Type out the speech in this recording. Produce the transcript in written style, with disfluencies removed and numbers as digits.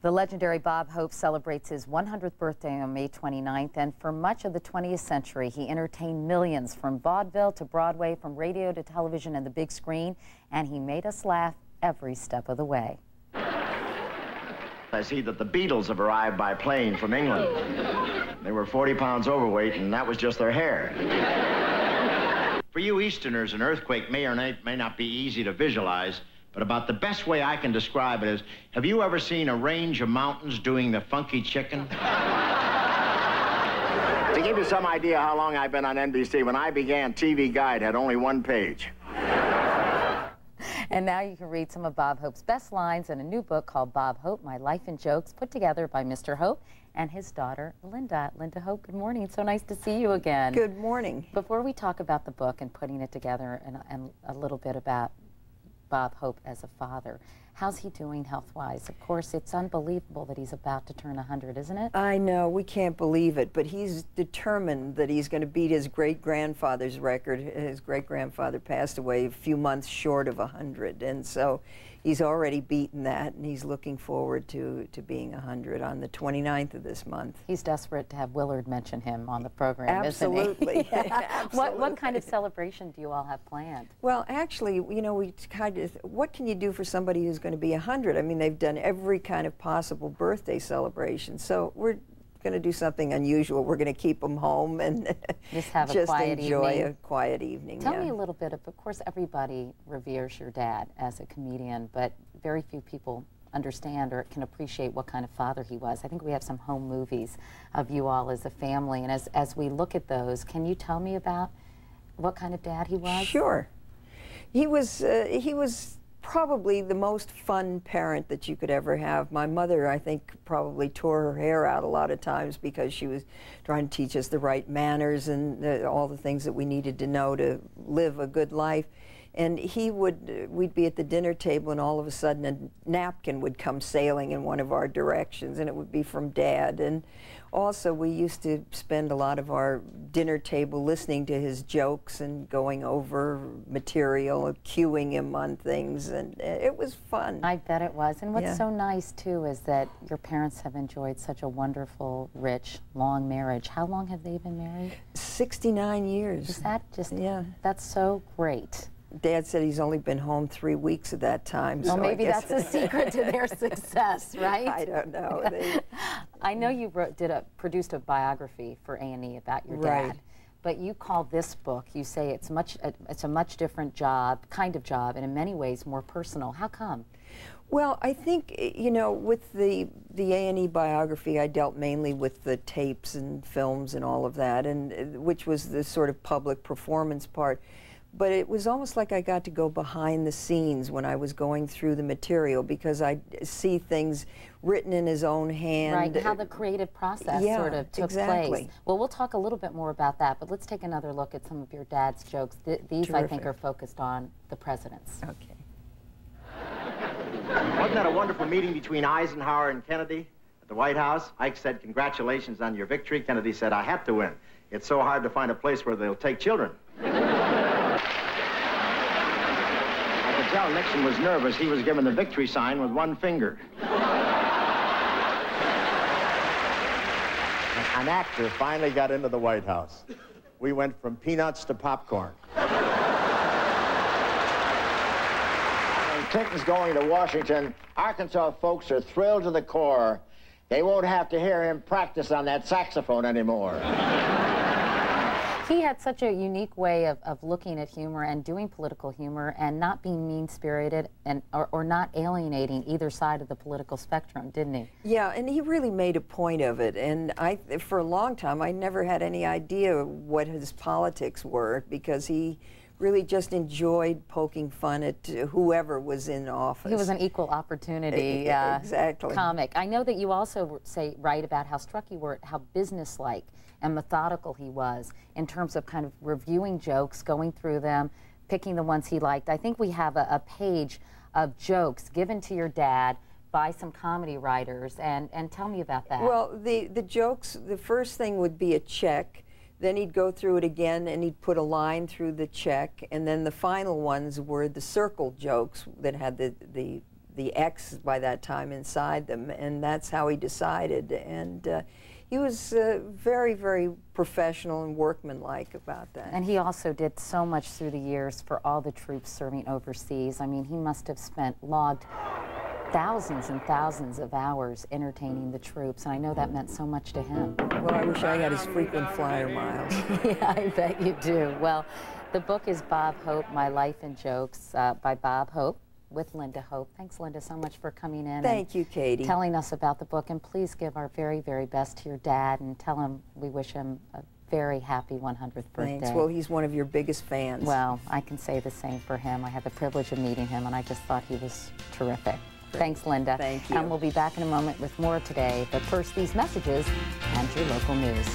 The legendary Bob Hope celebrates his 100th birthday on May 29th, and for much of the 20th century, he entertained millions from vaudeville to Broadway, from radio to television and the big screen, and he made us laugh every step of the way. I see that the Beatles have arrived by plane from England. They were 40 pounds overweight, and that was just their hair. For you Easterners, an earthquake may or may not be easy to visualize, but about the best way I can describe it is, have you ever seen a range of mountains doing the funky chicken? To give you some idea how long I've been on NBC, when I began, TV Guide had only one page. And now you can read some of Bob Hope's best lines in a new book called Bob Hope, My Life in Jokes, put together by Mr. Hope and his daughter, Linda. Linda Hope, good morning. It's so nice to see you again. Good morning. Before we talk about the book and putting it together and a little bit about Bob Hope as a father, how's he doing health-wise? Of course, it's unbelievable that he's about to turn 100, isn't it? I know, we can't believe it, but he's determined that he's going to beat his great-grandfather's record. His great-grandfather passed away a few months short of 100, and so he's already beaten that, and he's looking forward to being 100 on the 29th of this month. He's desperate to have Willard mention him on the program, Absolutely. isn't he? Absolutely. What kind of celebration do you all have planned? Well, actually, you know, we kind of, what can you do for somebody who's going to be 100? I mean, they've done every kind of possible birthday celebration, so we're going to do something unusual. We're going to keep them home and just have a quiet enjoy evening. A quiet evening. Tell me a little bit of course, everybody reveres your dad as a comedian, but very few people understand or can appreciate what kind of father he was. I think we have some home movies of you all as a family, and as we look at those, can you tell me about what kind of dad he was? Sure. He was probably the most fun parent that you could ever have. My mother, I think, probably tore her hair out a lot of times because she was trying to teach us the right manners and all the things that we needed to know to live a good life. And we'd be at the dinner table, and all of a sudden a napkin would come sailing in one of our directions, and it would be from Dad. And also, we used to spend a lot of our dinner table listening to his jokes and going over material, cueing him on things, and it was fun. I bet it was. And what's so nice, too, is that your parents have enjoyed such a wonderful, rich, long marriage. How long have they been married? 69 years. Is that just, that's so great. Dad said he's only been home 3 weeks at that time. Well, so maybe that's the secret to their success, right? I don't know. I know you produced a biography for A&E about your dad, but you call this book, you say it's a much different kind of job, and in many ways more personal. How come? Well, I think, you know, with the A&E biography, I dealt mainly with the tapes and films and all of that, and which was the sort of public performance part. But it was almost like I got to go behind the scenes when I was going through the material, because I see things written in his own hand. Right, how the creative process sort of took place. Well, we'll talk a little bit more about that, but let's take another look at some of your dad's jokes. These, I think, are focused on the presidents. Okay. Wasn't that a wonderful meeting between Eisenhower and Kennedy at the White House? Ike said, "Congratulations on your victory." Kennedy said, "I have to win. It's so hard to find a place where they'll take children." I could tell Nixon was nervous. He was given the victory sign with one finger. An actor finally got into the White House. We went from peanuts to popcorn. When Clinton's going to Washington, Arkansas folks are thrilled to the core. They won't have to hear him practice on that saxophone anymore. He had such a unique way of looking at humor and doing political humor and not being mean-spirited or not alienating either side of the political spectrum, didn't he? Yeah, and he really made a point of it. And for a long time, I never had any idea what his politics were, because he really just enjoyed poking fun at whoever was in office. He was an equal opportunity comic. I know that you also write about how struck you were at how businesslike and methodical he was in terms of kind of reviewing jokes, going through them, picking the ones he liked. I think we have a page of jokes given to your dad by some comedy writers, and tell me about that. Well, the jokes, the first thing would be a check. Then he'd go through it again, and he'd put a line through the check, and then the final ones were the circle jokes that had the the X by that time inside them, and that's how he decided. And he was very, very professional and workmanlike about that. And he also did so much through the years for all the troops serving overseas. I mean, he must have logged thousands and thousands of hours entertaining the troops, and I know that meant so much to him. Well, I wish I had his frequent flyer miles. Yeah, I bet you do. Well, the book is Bob Hope, My Life in Jokes, by Bob Hope, with Linda Hope. Thanks, Linda, so much for coming in. Thank you, Katie. Telling us about the book, and please give our very, very best to your dad and tell him we wish him a very happy 100th birthday. Thanks. Well, he's one of your biggest fans. Well, I can say the same for him. I had the privilege of meeting him, and I just thought he was terrific. Thanks, Linda. Thank you. And we'll be back in a moment with more today. But first, these messages and your local news.